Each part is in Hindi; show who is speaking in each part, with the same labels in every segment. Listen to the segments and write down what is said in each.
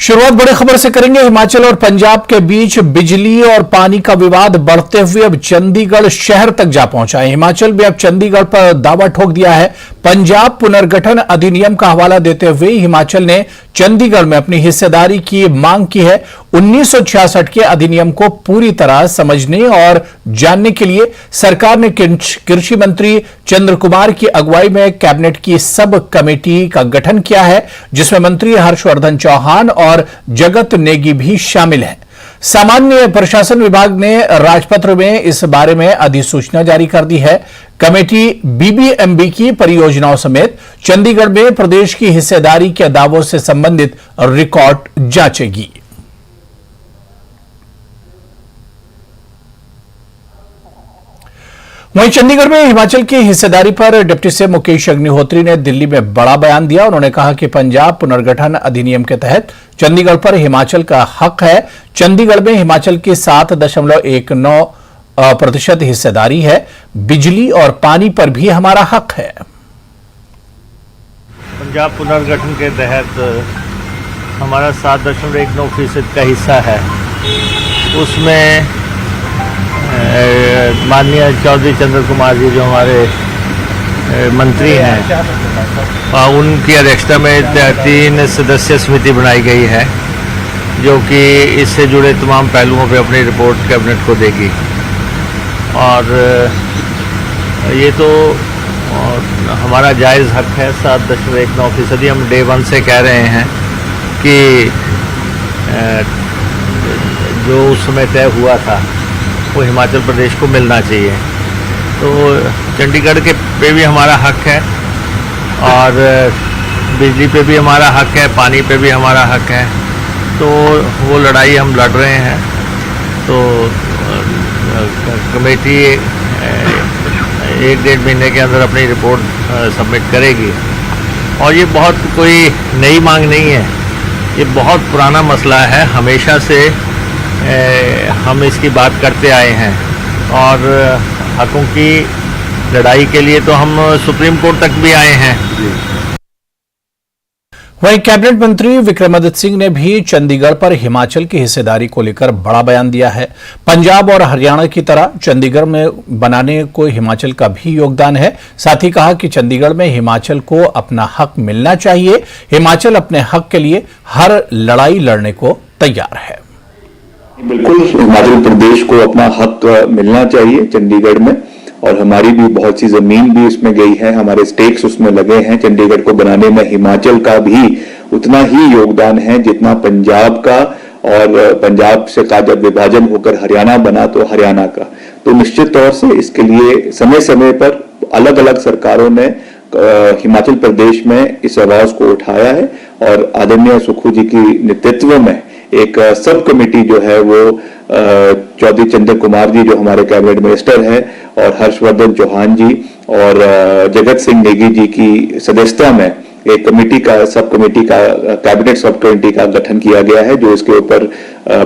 Speaker 1: शुरुआत बड़ी खबर से करेंगे। हिमाचल और पंजाब के बीच बिजली और पानी का विवाद बढ़ते हुए अब चंडीगढ़ शहर तक जा पहुंचा है। हिमाचल भी अब चंडीगढ़ पर दावा ठोक दिया है। पंजाब पुनर्गठन अधिनियम का हवाला देते हुए हिमाचल ने चंडीगढ़ में अपनी हिस्सेदारी की मांग की है। 1966 के अधिनियम को पूरी तरह समझने और जानने के लिए सरकार ने कृषि मंत्री चंद्र कुमार की अगुवाई में कैबिनेट की सब कमेटी का गठन किया है, जिसमें मंत्री हर्षवर्धन चौहान और जगत नेगी भी शामिल हैं। सामान्य प्रशासन विभाग ने राजपत्र में इस बारे में अधिसूचना जारी कर दी है। कमेटी बीबीएमबी की परियोजनाओं समेत चंडीगढ़ में प्रदेश की हिस्सेदारी के दावों से संबंधित रिकॉर्ड जांचेगी। वहीं चंडीगढ़ में हिमाचल की हिस्सेदारी पर डिप्टी सीएम मुकेश अग्निहोत्री ने दिल्ली में बड़ा बयान दिया। उन्होंने कहा कि पंजाब पुनर्गठन अधिनियम के तहत चंडीगढ़ पर हिमाचल का हक है। चंडीगढ़ में हिमाचल की 7.19% हिस्सेदारी है। बिजली और पानी पर भी हमारा हक है।
Speaker 2: पंजाब पुनर्गठन के तहत हमारा 7.19% का हिस्सा है। उसमें माननीय चौधरी चंद्र कुमार जी जो हमारे मंत्री हैं, उनकी अध्यक्षता में 3 सदस्य समिति बनाई गई है, जो कि इससे जुड़े तमाम पहलुओं पे अपनी रिपोर्ट कैबिनेट को देगी। और ये तो हमारा जायज़ हक है। 7.19% हम डे 1 से कह रहे हैं कि जो उस समय तय हुआ था वो हिमाचल प्रदेश को मिलना चाहिए। तो चंडीगढ़ के पे भी हमारा हक है और बिजली पे भी हमारा हक है, पानी पे भी हमारा हक है। तो वो लड़ाई हम लड़ रहे हैं। तो कमेटी 1-1.5 महीने के अंदर अपनी रिपोर्ट सबमिट करेगी। और ये बहुत कोई नई मांग नहीं है, ये बहुत पुराना मसला है। हमेशा से हम इसकी बात करते आए हैं और हकों की लड़ाई के लिए तो हम सुप्रीम कोर्ट तक भी आए हैं।
Speaker 1: वहीं कैबिनेट मंत्री विक्रमादित्य सिंह ने भी चंडीगढ़ पर हिमाचल की हिस्सेदारी को लेकर बड़ा बयान दिया है। पंजाब और हरियाणा की तरह चंडीगढ़ में बनाने को हिमाचल का भी योगदान है। साथ ही कहा कि चंडीगढ़ में हिमाचल को अपना हक मिलना चाहिए। हिमाचल अपने हक के लिए हर लड़ाई लड़ने को तैयार है।
Speaker 3: बिल्कुल, हिमाचल प्रदेश को अपना हक मिलना चाहिए चंडीगढ़ में, और हमारी भी बहुत सी जमीन भी उसमें गई है, हमारे स्टेक्स उसमें लगे हैं। चंडीगढ़ को बनाने में हिमाचल का भी उतना ही योगदान है जितना पंजाब का, और पंजाब से का जब विभाजन होकर हरियाणा बना तो हरियाणा का। तो निश्चित तौर से इसके लिए समय समय पर अलग अलग सरकारों ने हिमाचल प्रदेश में इस आवाज को उठाया है, और आदरणीय सुक्खू जी की नेतृत्व में एक सब कमेटी जो है वो चौधरी चंद्र कुमार जी जो हमारे कैबिनेट मिनिस्टर हैं, और हर्षवर्धन चौहान जी और जगत सिंह नेगी जी की सदस्यता में एक कमेटी का सब कमेटी का कैबिनेट सब कमेटी का गठन किया गया है, जो इसके ऊपर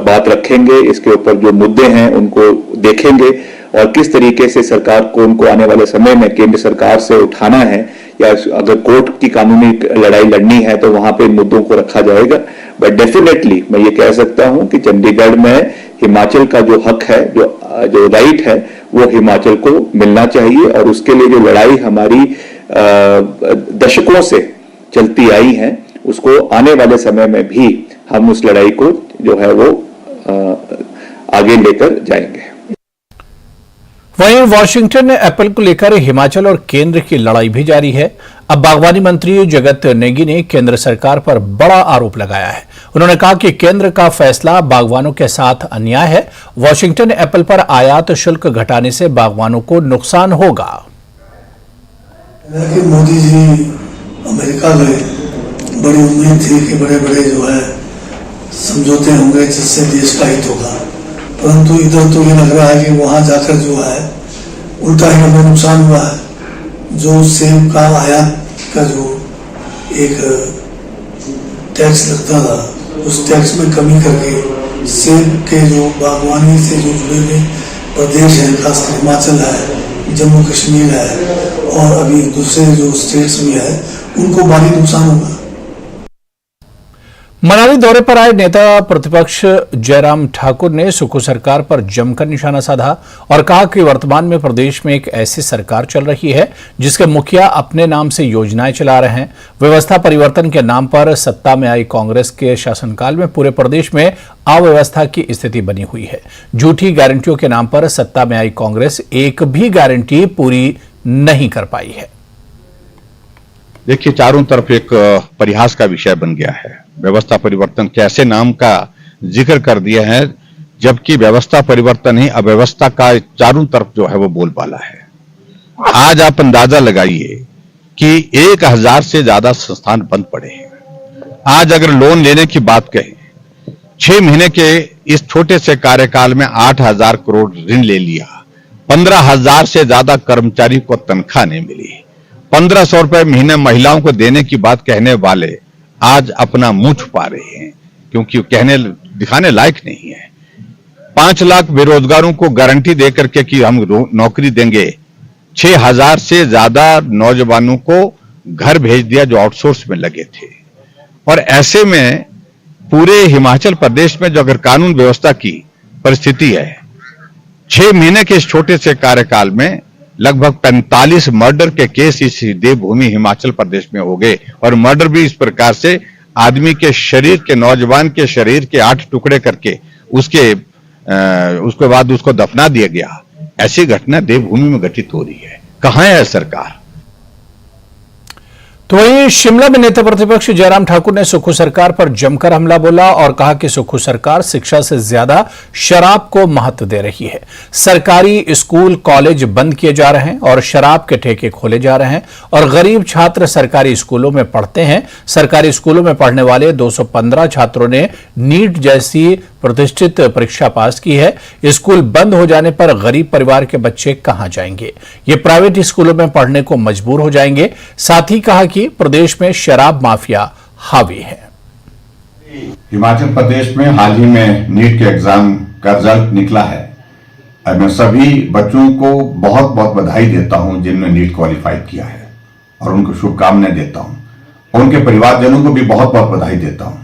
Speaker 3: बात रखेंगे। इसके ऊपर जो मुद्दे हैं उनको देखेंगे और किस तरीके से सरकार को उनको आने वाले समय में केंद्र सरकार से उठाना है, या अगर कोर्ट की कानूनी लड़ाई लड़नी है तो वहां पे मुद्दों को रखा जाएगा। बट डेफिनेटली मैं ये कह सकता हूं कि चंडीगढ़ में हिमाचल का जो हक है, जो राइट है, वो हिमाचल को मिलना चाहिए। और उसके लिए जो लड़ाई हमारी दशकों से चलती आई है, उसको आने वाले समय में भी हम उस लड़ाई को जो है वो आगे लेकर जाएंगे।
Speaker 1: वहीं वाशिंगटन में एप्पल को लेकर हिमाचल और केंद्र की लड़ाई भी जारी है। अब बागवानी मंत्री जगत नेगी ने केंद्र सरकार पर बड़ा आरोप लगाया है। उन्होंने कहा कि केंद्र का फैसला बागवानों के साथ अन्याय है। वाशिंगटन एप्पल पर आयात शुल्क घटाने से बागवानों को नुकसान होगा।
Speaker 4: मोदी जी अमेरिका गए, बड़ी उम्मीद थी कि बड़े बड़े जो है समझौते होंगे जिससे देश का हित होगा, परंतु इधर तो ये लग रहा है कि वहां जाकर जो है उल्टा ही हमें नुकसान हुआ है। जो सेब का आयात का जो एक टैक्स लगता था, उस टैक्स में कमी करके सेब के जो बागवानी से जो जुड़े हुए प्रदेश हैं, खासकर हिमाचल है, जम्मू कश्मीर है और अभी दूसरे जो स्टेट्स में है, उनको भारी नुकसान होगा।
Speaker 1: मनाली दौरे पर आए नेता प्रतिपक्ष जयराम ठाकुर ने सुक्खू सरकार पर जमकर निशाना साधा और कहा कि वर्तमान में प्रदेश में एक ऐसी सरकार चल रही है जिसके मुखिया अपने नाम से योजनाएं चला रहे हैं। व्यवस्था परिवर्तन के नाम पर सत्ता में आई कांग्रेस के शासनकाल में पूरे प्रदेश में अव्यवस्था की स्थिति बनी हुई है। झूठी गारंटियों के नाम पर सत्ता में आई कांग्रेस एक भी गारंटी पूरी नहीं कर पाई है।
Speaker 5: देखिए, चारों तरफ एक परिहास का विषय बन गया है। व्यवस्था परिवर्तन कैसे नाम का जिक्र कर दिया है, जबकि व्यवस्था परिवर्तन ही अव्यवस्था का चारों तरफ जो है वो बोलबाला है। आज आप अंदाजा लगाइए कि 1000 से ज्यादा संस्थान बंद पड़े हैं। आज अगर लोन लेने की बात कहें, 6 महीने के इस छोटे से कार्यकाल में 8000 करोड़ ऋण ले लिया, 15000 से ज्यादा कर्मचारी को तनख्वाह नहीं मिली, 1500 रुपए महीने महिलाओं को देने की बात कहने वाले आज अपना मुंह छुपा रहे हैं क्योंकि कहने दिखाने लायक नहीं है। 5 लाख बेरोजगारों को गारंटी देकर के कि हम नौकरी देंगे, 6000 से ज्यादा नौजवानों को घर भेज दिया जो आउटसोर्स में लगे थे। और ऐसे में पूरे हिमाचल प्रदेश में जो अगर कानून व्यवस्था की परिस्थिति है, 6 महीने के इस छोटे से कार्यकाल में लगभग 45 मर्डर के केस इस देवभूमि हिमाचल प्रदेश में हो गए। और मर्डर भी इस प्रकार से आदमी के शरीर के, नौजवान के शरीर के 8 टुकड़े करके उसके बाद उसको दफना दिया गया। ऐसी घटना देवभूमि में घटित हो रही है। कहां है सरकार?
Speaker 1: तो वहीं शिमला में नेता प्रतिपक्ष जयराम ठाकुर ने सुक्खू सरकार पर जमकर हमला बोला और कहा कि सुक्खू सरकार शिक्षा से ज्यादा शराब को महत्व दे रही है। सरकारी स्कूल कॉलेज बंद किए जा रहे हैं और शराब के ठेके खोले जा रहे हैं और गरीब छात्र सरकारी स्कूलों में पढ़ते हैं। सरकारी स्कूलों में पढ़ने वाले 215 छात्रों ने नीट जैसी प्रतिष्ठित परीक्षा पास की है। स्कूल बंद हो जाने पर गरीब परिवार के बच्चे कहां जाएंगे? ये प्राइवेट स्कूलों में पढ़ने को मजबूर हो जाएंगे। साथ ही कहा कि प्रदेश में शराब माफिया हावी है।
Speaker 6: हिमाचल प्रदेश में हाल ही में नीट के एग्जाम का रिजल्ट निकला है। मैं सभी बच्चों को बहुत बहुत बधाई देता हूं जिन्होंने नीट क्वालिफाई किया है और उनको शुभकामनाएं देता हूं। उनके परिवारजनों को भी बहुत बहुत बधाई देता हूं।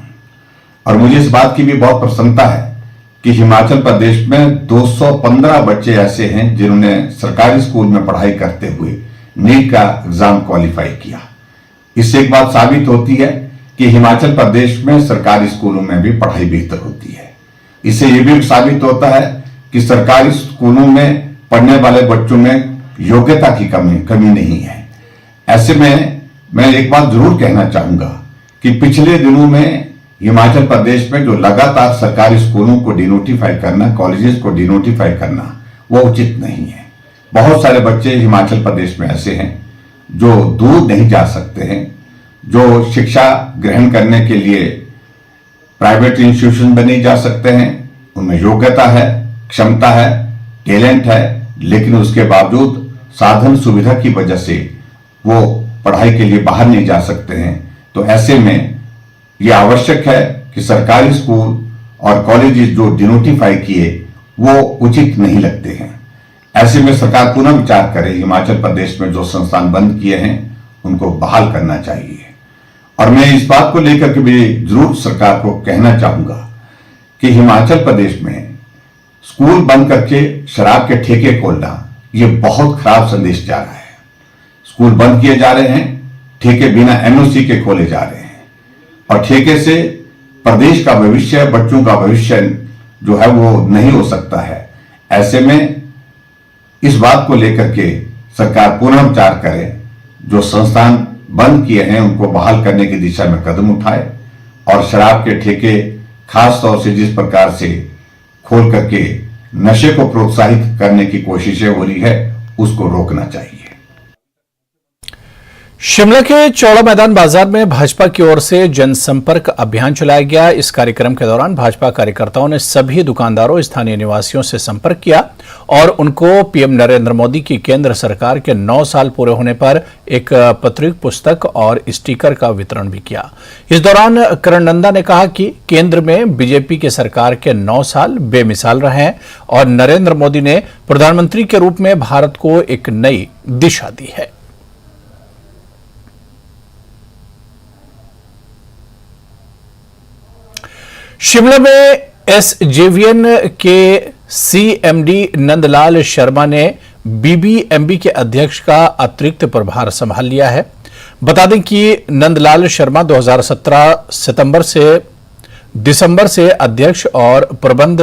Speaker 6: और मुझे इस बात की भी बहुत प्रसन्नता है कि हिमाचल प्रदेश में 215 बच्चे ऐसे हैं जिन्होंने सरकारी स्कूल में पढ़ाई करते हुए नीट का एग्जाम क्वालिफाई किया। इससे एक बात साबित होती है कि हिमाचल प्रदेश में सरकारी स्कूलों में भी पढ़ाई बेहतर होती है। इससे यह भी साबित होता है कि सरकारी स्कूलों में पढ़ने वाले बच्चों में योग्यता की कमी नहीं है। ऐसे में मैं एक बात जरूर कहना चाहूंगा कि पिछले दिनों में हिमाचल प्रदेश में जो लगातार सरकारी स्कूलों को डिनोटिफाई करना, कॉलेजेस को डिनोटिफाई करना, वो उचित नहीं है। बहुत सारे बच्चे हिमाचल प्रदेश में ऐसे हैं जो दूर नहीं जा सकते हैं, जो शिक्षा ग्रहण करने के लिए प्राइवेट इंस्टीट्यूशन में नहीं जा सकते हैं। उनमें योग्यता है, क्षमता है, टैलेंट है, लेकिन उसके बावजूद साधन सुविधा की वजह से वो पढ़ाई के लिए बाहर नहीं जा सकते हैं। तो ऐसे में यह आवश्यक है कि सरकारी स्कूल और कॉलेजेस जो डिनोटिफाई किए वो उचित नहीं लगते हैं। ऐसे में सरकार पुनः विचार करे। हिमाचल प्रदेश में जो संस्थान बंद किए हैं उनको बहाल करना चाहिए। और मैं इस बात को लेकर के भी जरूर सरकार को कहना चाहूंगा कि हिमाचल प्रदेश में स्कूल बंद करके शराब के ठेके खोलना ये बहुत खराब संदेश जा रहा है। स्कूल बंद किए जा रहे हैं, ठेके बिना एनओसी के खोले जा रहे हैं और ठेके से प्रदेश का भविष्य, बच्चों का भविष्य जो है वो नहीं हो सकता है। ऐसे में इस बात को लेकर के सरकार पुनः विचार करे, जो संस्थान बंद किए हैं उनको बहाल करने की दिशा में कदम उठाए और शराब के ठेके खास तौर से जिस प्रकार से खोल करके नशे को प्रोत्साहित करने की कोशिशें हो रही है उसको रोकना चाहिए।
Speaker 1: शिमला के चौड़ा मैदान बाजार में भाजपा की ओर से जनसंपर्क अभियान चलाया गया। इस कार्यक्रम के दौरान भाजपा कार्यकर्ताओं ने सभी दुकानदारों, स्थानीय निवासियों से संपर्क किया और उनको पीएम नरेंद्र मोदी की केंद्र सरकार के 9 साल पूरे होने पर एक पत्रिका, पुस्तक और स्टिकर का वितरण भी किया। इस दौरान करण नंदा ने कहा कि केंद्र में बीजेपी की सरकार के 9 साल बेमिसाल रहे हैं और नरेंद्र मोदी ने प्रधानमंत्री के रूप में भारत को एक नई दिशा दी है। शिमला में एसजेवीएन के सीएमडी नंदलाल शर्मा ने बीबीएमबी के अध्यक्ष का अतिरिक्त प्रभार संभाल लिया है। बता दें कि नंदलाल शर्मा 2017 सितंबर से दिसंबर से अध्यक्ष और प्रबंध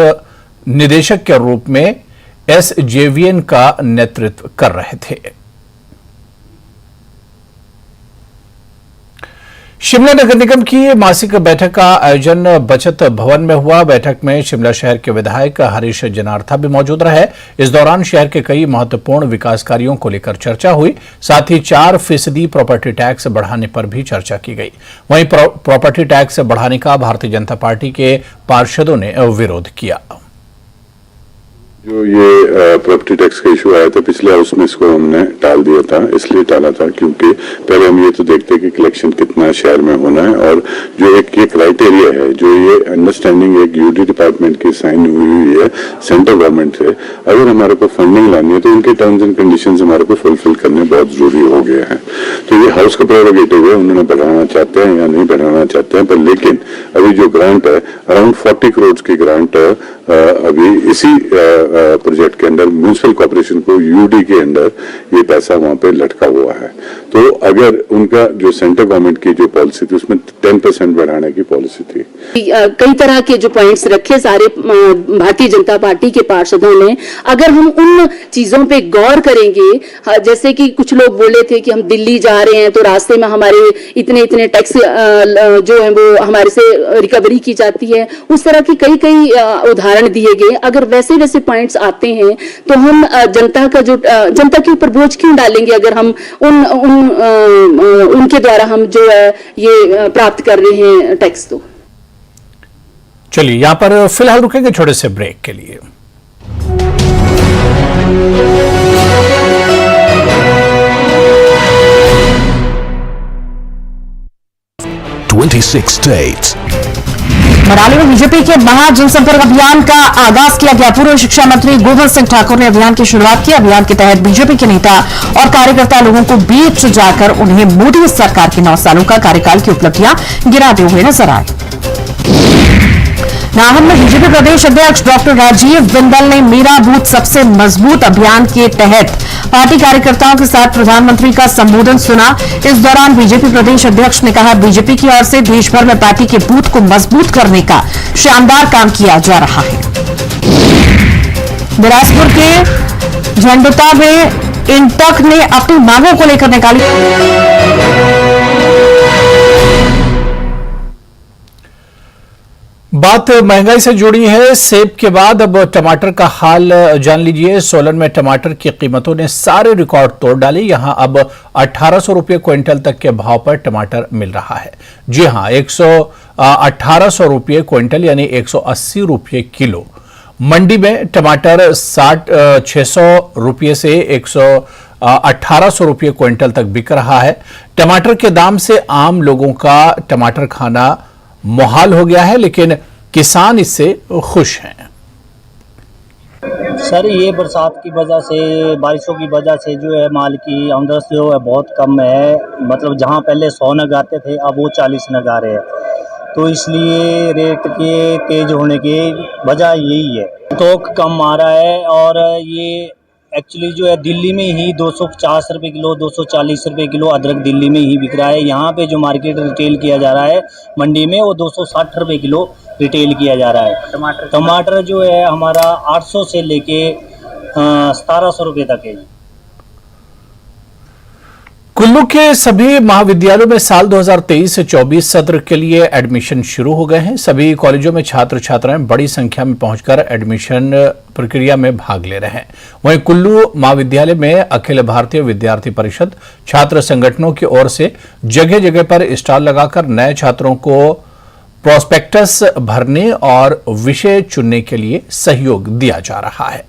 Speaker 1: निदेशक के रूप में एसजेवीएन का नेतृत्व कर रहे थे। शिमला नगर निगम की मासिक बैठक का आयोजन बचत भवन में हुआ। बैठक में शिमला शहर के विधायक हरीश जनार्था भी मौजूद रहे। इस दौरान शहर के कई महत्वपूर्ण विकास कार्यों को लेकर चर्चा हुई। साथ ही 4% प्रॉपर्टी टैक्स बढ़ाने पर भी चर्चा की गई। वहीं प्रॉपर्टी टैक्स बढ़ाने का भारतीय जनता पार्टी के पार्षदों ने विरोध किया।
Speaker 7: जो ये प्रॉपर्टी टैक्स का इशू आया था पिछले हाउस में, इसको हमने टाल दिया था। इसलिए टाला था क्योंकि पहले हम ये तो देखते हैं कि कलेक्शन कितना शहर में होना है, और जो एक ये क्राइटेरिया है, जो ये अंडरस्टैंडिंग एक यूडी डिपार्टमेंट की साइन हुई है सेंट्रल गवर्नमेंट से, अगर हमारे को फंडिंग लानी है तो उनके टर्म्स एंड कंडीशंस हमारे को फुलफिल करने बहुत जरूरी हो गए हैं। तो ये हाउस का प्रेरोगेटिव है, उन्होंने बढ़ाना चाहते हैं या नहीं बढ़ाना चाहते हैं, पर लेकिन अभी जो ग्रांट है अराउंड 40 करोड़ की ग्रांट अभी इसी प्रोजेक्ट के अंदर म्युनिसिपल कॉर्पोरेशन को यूडी के अंदर ये पैसा वहां पे लटका हुआ है। तो अगर उनका जो सेंट्रल गवर्नमेंट की जो पॉलिसी थी उसमें 10% बढ़ाने की पॉलिसी थी।
Speaker 8: कई तरह के जो पॉइंट्स रखे सारे भारतीय जनता पार्टी के पार्षदों ने, अगर हम उन चीजों पे गौर करेंगे, जैसे कि कुछ लोग बोले थे कि हम दिल्ली जा रहे हैं तो रास्ते में हमारे इतने टैक्स जो है वो हमारे से रिकवरी की जाती है, उस तरह की कई उदाहरण दिए गए। अगर वैसे पॉइंट्स आते हैं तो हम जनता के ऊपर बोझ क्यों डालेंगे, अगर हम उनके द्वारा हम जो है ये प्राप्त कर रहे हैं टैक्स। तो
Speaker 1: चलिए यहां पर फिलहाल रुकेंगे छोटे से ब्रेक के लिए।
Speaker 9: states.
Speaker 10: मनाली में बीजेपी के महा जनसंपर्क अभियान का आगाज किया गया। पूर्व शिक्षा मंत्री गोविंद सिंह ठाकुर ने अभियान की शुरुआत की। अभियान के तहत बीजेपी के नेता और कार्यकर्ता लोगों को बीच जाकर उन्हें मोदी सरकार के 9 सालों का कार्यकाल की उपलब्धियां गिनाते हुए नजर आए। नाहन में बीजेपी प्रदेश अध्यक्ष डॉक्टर राजीव बिंदल ने मेरा बूथ सबसे मजबूत अभियान के तहत पार्टी कार्यकर्ताओं के साथ प्रधानमंत्री का संबोधन सुना। इस दौरान बीजेपी प्रदेश अध्यक्ष ने कहा, बीजेपी की ओर से देश भर में पार्टी के बूथ को मजबूत करने का शानदार काम किया जा रहा है। बिलासपुर के झंडुता में इंटक ने अपनी मांगों को लेकर निकाली।
Speaker 1: बात महंगाई से जुड़ी है। सेब के बाद अब टमाटर का हाल जान लीजिए। सोलन में टमाटर की कीमतों ने सारे रिकॉर्ड तोड़ डाले। यहां अब 1800 रुपये क्विंटल तक के भाव पर टमाटर मिल रहा है। जी हां, 1800 रुपये क्विंटल यानी 180 रुपये किलो। मंडी में टमाटर 600 रुपये से 1800 रुपये क्विंटल तक बिक रहा है। टमाटर के दाम से आम लोगों का टमाटर खाना मुहाल हो गया है, लेकिन किसान इससे खुश हैं।
Speaker 11: सर, ये बरसात की वजह से, बारिशों की वजह से जो है माल की आमदनी जो है बहुत कम है। मतलब जहां पहले 100 नग आते थे अब वो 40 नग आ रहे हैं, तो इसलिए रेट के तेज होने की वजह यही है। स्टॉक कम आ रहा है, और ये एक्चुअली जो है दिल्ली में ही 250 रुपये किलो, 240 रुपये किलो अदरक दिल्ली में ही बिक रहा है। यहाँ पे जो मार्केट रिटेल किया जा रहा है मंडी में, वो 260 रुपये किलो रिटेल किया जा रहा है। टमाटर जो है हमारा 800 से लेके 1700 रुपये तक है।
Speaker 1: कुल्लू के सभी महाविद्यालयों में साल 2023-24 सत्र के लिए एडमिशन शुरू हो गए हैं। सभी कॉलेजों में छात्र छात्राएं बड़ी संख्या में पहुंचकर एडमिशन प्रक्रिया में भाग ले रहे हैं। वहीं कुल्लू महाविद्यालय में अखिल भारतीय विद्यार्थी परिषद छात्र संगठनों की ओर से जगह जगह पर स्टॉल लगाकर नए छात्रों को प्रोस्पेक्टस भरने और विषय चुनने के लिए सहयोग दिया जा रहा है।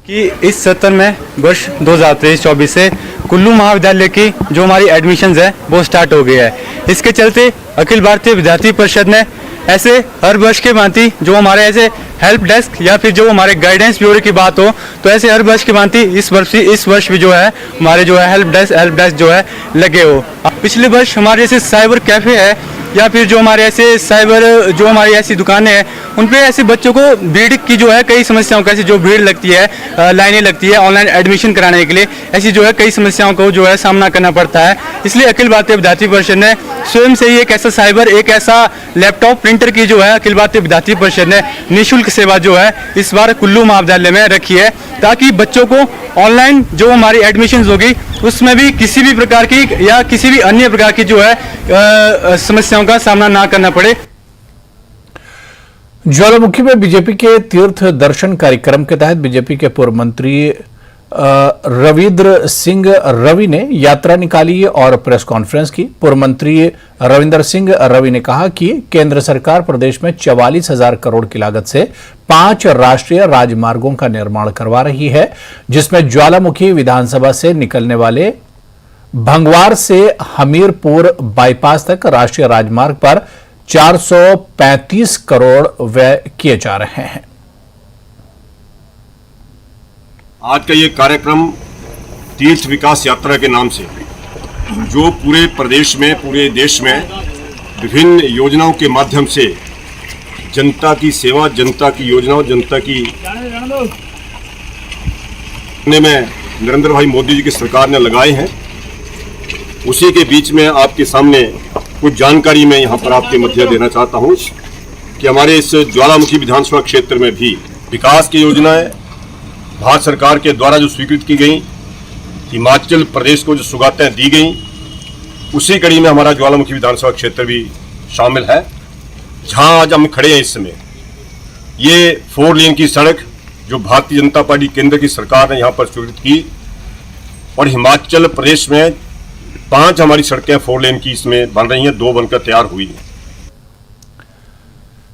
Speaker 12: कि इस सत्र में वर्ष 2023-24 से कुल्लू महाविद्यालय की जो हमारी एडमिशन्स है वो स्टार्ट हो गया है। इसके चलते अखिल भारतीय विद्यार्थी परिषद ने ऐसे हर वर्ष के भांति जो हमारे ऐसे हेल्प डेस्क या फिर जो हमारे गाइडेंस ब्यूरो की बात हो, तो ऐसे हर वर्ष की भांति इस वर्ष भी जो है हमारे जो है हेल्प डेस्क जो है लगे हो। पिछले वर्ष हमारे जैसे साइबर कैफे है या फिर जो हमारे ऐसे साइबर जो हमारी ऐसी दुकानें हैं, उन पे ऐसे बच्चों को भीड़ की जो है कई समस्याओं का, ऐसी जो भीड़ लगती है, लाइनें लगती है ऑनलाइन एडमिशन कराने के लिए, ऐसी जो है कई समस्याओं को जो है सामना करना पड़ता है। इसलिए अखिल भारतीय विद्यार्थी परिषद ने स्वयं से ही एक ऐसा लैपटॉप प्रिंटर की जो है अखिल भारतीय विद्यार्थी परिषद ने निःशुल्क सेवा जो है इस बार कुल्लू महाविद्यालय में रखी है, ताकि बच्चों को ऑनलाइन जो हमारी एडमिशन होगी उसमें भी किसी भी प्रकार की या किसी भी अन्य प्रकार की जो है समस्याओं का सामना ना करना पड़े।
Speaker 1: ज्वालामुखी में बीजेपी के तीर्थ दर्शन कार्यक्रम के तहत बीजेपी के पूर्व मंत्री रविंद्र सिंह रवि ने यात्रा निकाली और प्रेस कॉन्फ्रेंस की। पूर्व मंत्री रविंद्र सिंह रवि ने कहा कि केंद्र सरकार प्रदेश में 44,000 करोड़ की लागत से 5 राष्ट्रीय राजमार्गों का निर्माण करवा रही है, जिसमें ज्वालामुखी विधानसभा से निकलने वाले भंगवार से हमीरपुर बाईपास तक राष्ट्रीय राजमार्ग पर 435 करोड़ व्यय किए जा रहे हैं।
Speaker 9: आज का ये कार्यक्रम तीर्थ विकास यात्रा के नाम से, जो पूरे प्रदेश में, पूरे देश में विभिन्न योजनाओं के माध्यम से जनता की सेवा, जनता की योजनाओं, जनता की में नरेंद्र भाई मोदी जी की सरकार ने लगाए हैं, उसी के बीच में आपके सामने कुछ जानकारी मैं यहाँ पर आपके मध्य देना चाहता हूँ कि हमारे इस ज्वालामुखी विधानसभा क्षेत्र में भी विकास की योजनाएं भारत सरकार के द्वारा जो स्वीकृत की गई, हिमाचल प्रदेश को जो सौगातें दी गई, उसी कड़ी में हमारा ज्वालामुखी विधानसभा क्षेत्र भी शामिल है। जहां आज हम खड़े हैं इस समय, ये 4 लेन की सड़क जो भारतीय जनता पार्टी केंद्र की सरकार ने यहाँ पर स्वीकृत की, और हिमाचल प्रदेश में 5 हमारी सड़कें 4 लेन की इसमें बन रही हैं, 2 बनकर तैयार हुई हैं।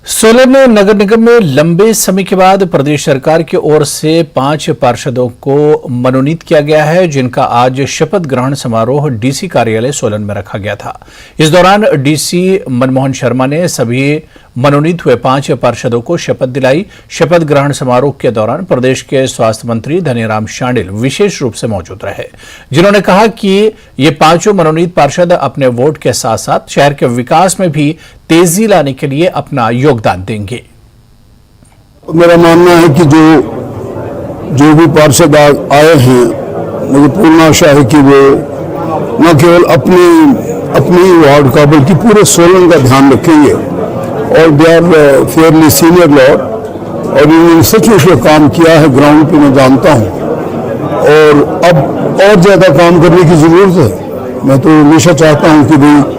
Speaker 1: सोलन नगर निगम में लंबे समय के बाद प्रदेश सरकार की ओर से 5 पार्षदों को मनोनीत किया गया है, जिनका आज शपथ ग्रहण समारोह डीसी कार्यालय सोलन में रखा गया था। इस दौरान डीसी मनमोहन शर्मा ने सभी मनोनीत हुए 5 पार्षदों को शपथ दिलाई। शपथ ग्रहण समारोह के दौरान प्रदेश के स्वास्थ्य मंत्री धनीराम शांडिल विशेष रूप से मौजूद रहे, जिन्होंने कहा कि ये 5 मनोनीत पार्षद अपने वोट के साथ साथ शहर के विकास में भी तेजी लाने के लिए अपना योगदान देंगे।
Speaker 13: मेरा मानना है कि जो भी पार्षद आए हैं, मुझे पूर्ण आशा है कि वो न केवल अपनी वार्ड का बल्कि पूरे सोलन का ध्यान रखेंगे, और they are fairly senior lord, और इन्होंने सचमुच काम किया है ग्राउंड पे, मैं जानता हूँ, और अब और ज्यादा काम करने की जरूरत है। मैं तो हमेशा चाहता हूँ कि भाई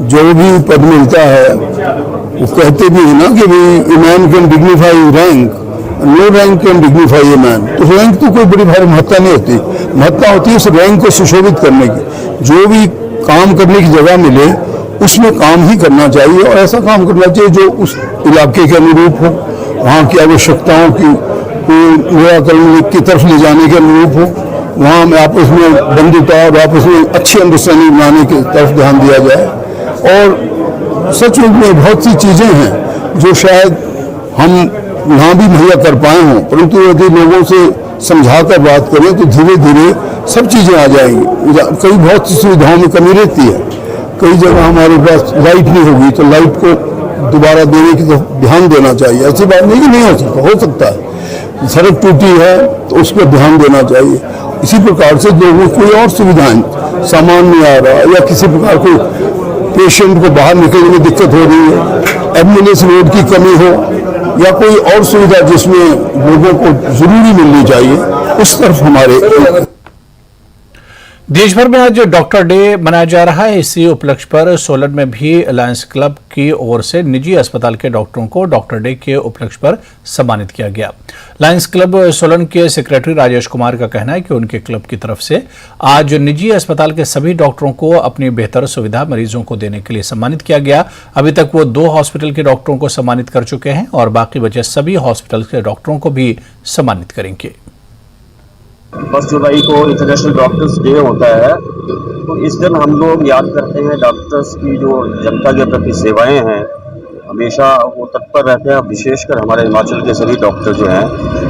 Speaker 13: जो भी पद मिलता है, वो कहते भी है ना कि भाई a man can dignify rank, no rank can dignify a man. तो रैंक तो कोई बड़ी भारी महत्ता नहीं होती, महत्ता होती है उस रैंक को सुशोभित करने की। जो भी काम करने की जगह मिले उसमें काम ही करना चाहिए, और ऐसा काम करना चाहिए जो उस इलाके के अनुरूप हो, वहाँ की आवश्यकताओं की निराकरण की तरफ ले जाने के अनुरूप हो, वहाँ में आपस में बंधुता और आपस में अच्छी अंडरस्टैंडिंग बनाने की तरफ ध्यान दिया जाए। और सचमुच में बहुत सी चीजें हैं जो शायद हम ना भी मुहैया कर पाए हों, परंतु यदि लोगों से समझाकर बात करें तो धीरे धीरे सब चीजें आ जाएंगी। कई बहुत सी सुविधाओं में कमी रहती है, कई जगह हमारे पास लाइट नहीं होगी तो लाइट को दोबारा देने की तरफ ध्यान देना चाहिए। ऐसी बात नहीं कि नहीं हो सकता है। सड़क टूटी है तो उस पर ध्यान देना चाहिए। इसी प्रकार से लोगों को कोई और सुविधाएं, सामान नहीं आ रहा या किसी प्रकार को पेशेंट को बाहर निकलने में दिक्कत हो रही है, एम्बुलेंस रोड की कमी हो या कोई और सुविधा जिसमें लोगों को जरूरी मिलनी चाहिए, उस तरफ हमारे।
Speaker 1: देश भर में आज डॉक्टर डे मनाया जा रहा है। इसी उपलक्ष्य पर सोलन में भी लायंस क्लब की ओर से निजी अस्पताल के डॉक्टरों को डॉक्टर डे के उपलक्ष्य पर सम्मानित किया गया। लायंस क्लब सोलन के सेक्रेटरी राजेश कुमार का कहना है कि उनके क्लब की तरफ से आज निजी अस्पताल के सभी डॉक्टरों को अपनी बेहतर सुविधा मरीजों को देने के लिए सम्मानित किया गया। अभी तक वो 2 हॉस्पिटल के डॉक्टरों को सम्मानित कर चुके हैं और बाकी बचे सभी हॉस्पिटल के डॉक्टरों को भी सम्मानित करेंगे।
Speaker 14: 1 जुलाई को इंटरनेशनल डॉक्टर्स डे होता है, तो इस दिन हम लोग याद करते हैं डॉक्टर्स की जो जनता के प्रति सेवाएं हैं, हमेशा वो तत्पर रहते हैं। विशेषकर हमारे हिमाचल के सभी डॉक्टर जो हैं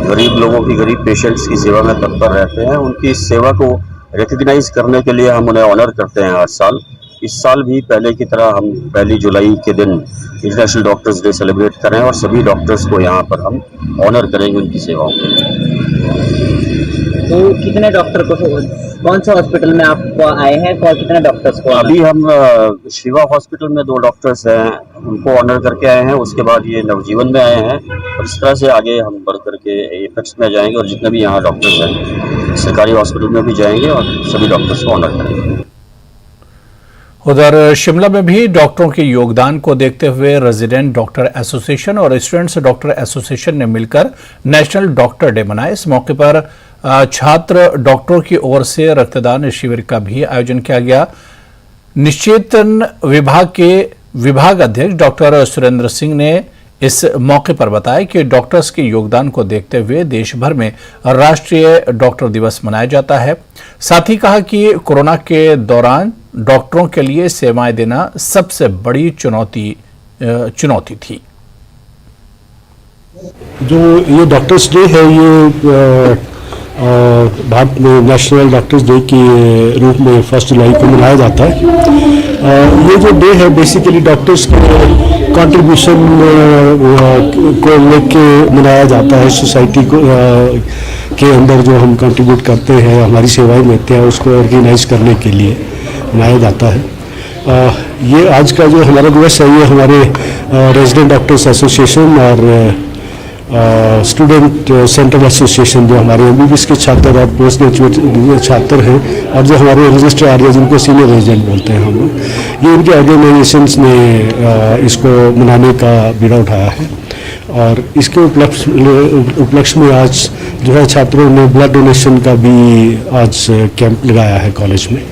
Speaker 14: गरीब लोगों की, गरीब पेशेंट्स की सेवा में तत्पर रहते हैं। उनकी इस सेवा को रिकग्नाइज करने के लिए हम उन्हें ऑनर करते हैं हर साल। इस साल भी पहले की तरह हम 1 जुलाई के दिन इंटरनेशनल डॉक्टर्स डे सेलिब्रेट करें और सभी डॉक्टर्स को यहाँ पर हम ऑनर करेंगे उनकी सेवाओं के लिए।
Speaker 15: तो कितने डॉक्टर को, कौन से हॉस्पिटल में आप आए हैं और कितने डॉक्टर्स को?
Speaker 14: अभी हम शिवा हॉस्पिटल में 2 डॉक्टर्स हैं, उनको ऑनर करके आए हैं। उसके बाद ये नवजीवन में आए हैं और इस तरह से आगे हम बढ़ करके एपेक्स में जाएंगे और जितने भी यहाँ डॉक्टर्स हैं सरकारी हॉस्पिटल में भी जाएंगे और सभी डॉक्टर्स को ऑनर करेंगे।
Speaker 1: उधर शिमला में भी डॉक्टरों के योगदान को देखते हुए रेजिडेंट डॉक्टर एसोसिएशन और स्टूडेंट्स डॉक्टर एसोसिएशन ने मिलकर नेशनल डॉक्टर डे मनाया। इस मौके पर छात्र डॉक्टरों की ओर से रक्तदान शिविर का भी आयोजन किया गया। निश्चेतन विभाग के विभाग अध्यक्ष डॉक्टर सुरेंद्र सिंह ने इस मौके पर बताया कि डॉक्टर्स के योगदान को देखते हुए देश भर में राष्ट्रीय डॉक्टर दिवस मनाया जाता है। साथ ही कहा कि कोरोना के दौरान डॉक्टरों के लिए सेवाएं देना सबसे बड़ी चुनौती थी।
Speaker 13: जो ये डॉक्टर्स डे है, ये भारत में नेशनल डॉक्टर्स डे के रूप में 1 जुलाई को मनाया जाता है। ये जो डे है बेसिकली डॉक्टर्स के कंट्रीब्यूशन को लेके मनाया जाता है। सोसाइटी को के अंदर जो हम कंट्रीब्यूट करते हैं, हमारी सेवाएं देते हैं, उसको ऑर्गेनाइज करने के लिए मनाया जाता है। ये आज का जो हमारा दिवस है, ये हमारे रेजिडेंट डॉक्टर्स एसोसिएशन और स्टूडेंट सेंट्रल एसोसिएशन, जो हमारे एमबीबीएस के छात्र और पोस्ट ग्रेजुएट छात्र हैं और जो हमारे रजिस्ट्रार है जिनको सीनियर रेजिडेंट बोलते हैं हम लोग, ये इनके ऑर्गेनाइजेशंस ने इसको मनाने का बीड़ा उठाया है। और इसके उपलक्ष्य में आज जो है छात्रों ने ब्लड डोनेशन का भी आज कैंप लगाया है कॉलेज में।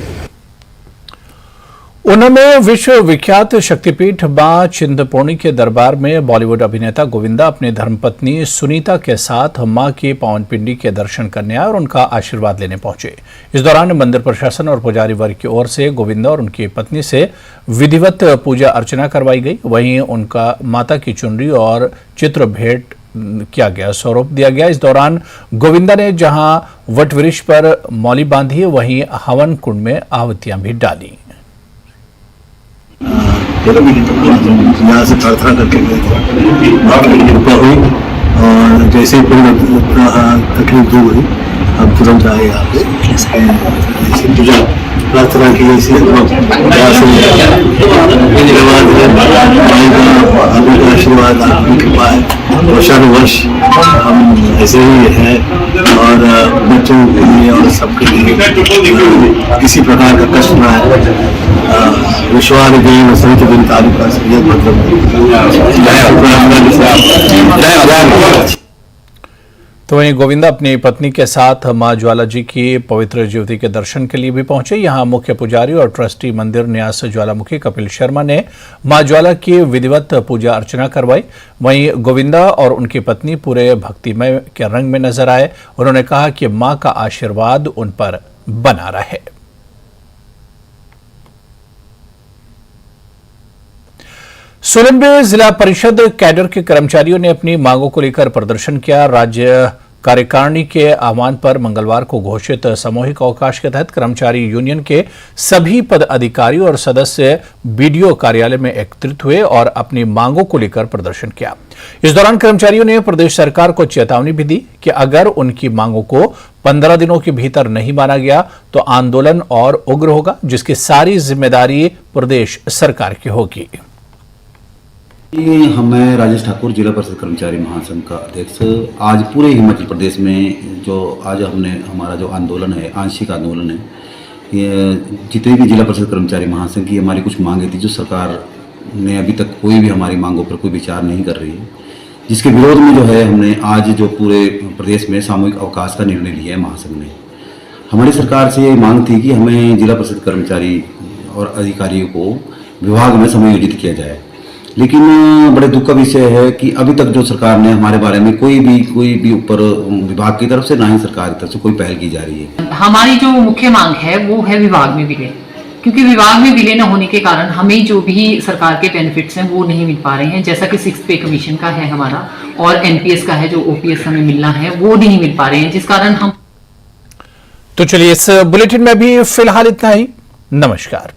Speaker 1: ऊना में विश्व विख्यात शक्तिपीठ मां चिंतपूर्णी के दरबार में बॉलीवुड अभिनेता गोविंदा अपनी धर्मपत्नी सुनीता के साथ मां की पावन पिंडी के दर्शन करने आए और उनका आशीर्वाद लेने पहुंचे। इस दौरान मंदिर प्रशासन और पुजारी वर्ग की ओर से गोविंदा और उनकी पत्नी से विधिवत पूजा अर्चना करवाई गई। वहीं उनका माता की चुनरी और चित्र भेंट किया गया, स्वरूप दिया गया। इस दौरान गोविंदा ने जहां वटवृक्ष पर मौली बांधी, वहीं हवन कुंड में आहुतियां भी डाली।
Speaker 4: यहाँ से प्रार्थना करके गए थे, आपकी कृपा हुई और जैसे तकलीफ दूर हुई हम तुरंत आए यहाँ पे पूजा प्रार्थना की। आशीर्वाद आपकी कृपा है, वर्षानु वर्ष हम ऐसे ही हैं और बच्चों के लिए और सबके लिए किसी प्रकार का कष्ट न है। विश्वास देव सहित दिन तालुका से
Speaker 1: तो वहीं गोविंदा अपनी पत्नी के साथ मां ज्वाला जी की पवित्र ज्योति के दर्शन के लिए भी पहुंचे। यहां मुख्य पुजारी और ट्रस्टी मंदिर न्यास ज्वालामुखी कपिल शर्मा ने मां ज्वाला की विधिवत पूजा अर्चना करवाई। वहीं गोविंदा और उनकी पत्नी पूरे भक्तिमय के रंग में नजर आए। उन्होंने कहा कि मां का आशीर्वाद उन पर बना रहे। सोलन में जिला परिषद कैडर के कर्मचारियों ने अपनी मांगों को लेकर प्रदर्शन किया। राज्य कार्यकारिणी के आह्वान पर मंगलवार को घोषित सामूहिक अवकाश के तहत कर्मचारी यूनियन के सभी पदाधिकारी और सदस्य बीडीओ कार्यालय में एकत्रित हुए और अपनी मांगों को लेकर प्रदर्शन किया। इस दौरान कर्मचारियों ने प्रदेश सरकार को चेतावनी भी दी कि अगर उनकी मांगों को 15 दिनों के भीतर नहीं माना गया तो आंदोलन और उग्र होगा, जिसकी सारी जिम्मेदारी प्रदेश सरकार की होगी।
Speaker 16: मैं राजेश ठाकुर, जिला परिषद कर्मचारी महासंघ का अध्यक्ष। आज पूरे हिमाचल प्रदेश में जो आज हमारा जो आंदोलन है, आंशिक आंदोलन है, ये जितने भी जिला परिषद कर्मचारी महासंघ की हमारी कुछ मांगे थी जो सरकार ने अभी तक कोई भी हमारी मांगों पर कोई विचार नहीं कर रही है, जिसके विरोध में जो है हमने आज जो पूरे प्रदेश में सामूहिक अवकाश का निर्णय लिया है महासंघ ने। हमारी सरकार से ये मांग थी कि हमें जिला परिषद कर्मचारी और अधिकारियों को विभाग में समायोजित किया जाए, लेकिन बड़े दुख का विषय है कि अभी तक जो सरकार ने हमारे बारे में कोई भी ऊपर विभाग की तरफ से ना ही सरकार की तरफ से कोई पहल की जा रही है।
Speaker 17: हमारी जो मुख्य मांग है वो है विभाग में विलय, क्योंकि विभाग में विलय न होने के कारण हमें जो भी सरकार के बेनिफिट्स हैं वो नहीं मिल पा रहे हैं, जैसा कि 6th पे कमीशन का है हमारा और एनपीएस का है, जो ओपीएस हमें मिलना है वो नहीं मिल पा रहे हैं, जिस कारण हम।
Speaker 1: तो चलिए इस बुलेटिन में भी फिलहाल इतना ही। नमस्कार।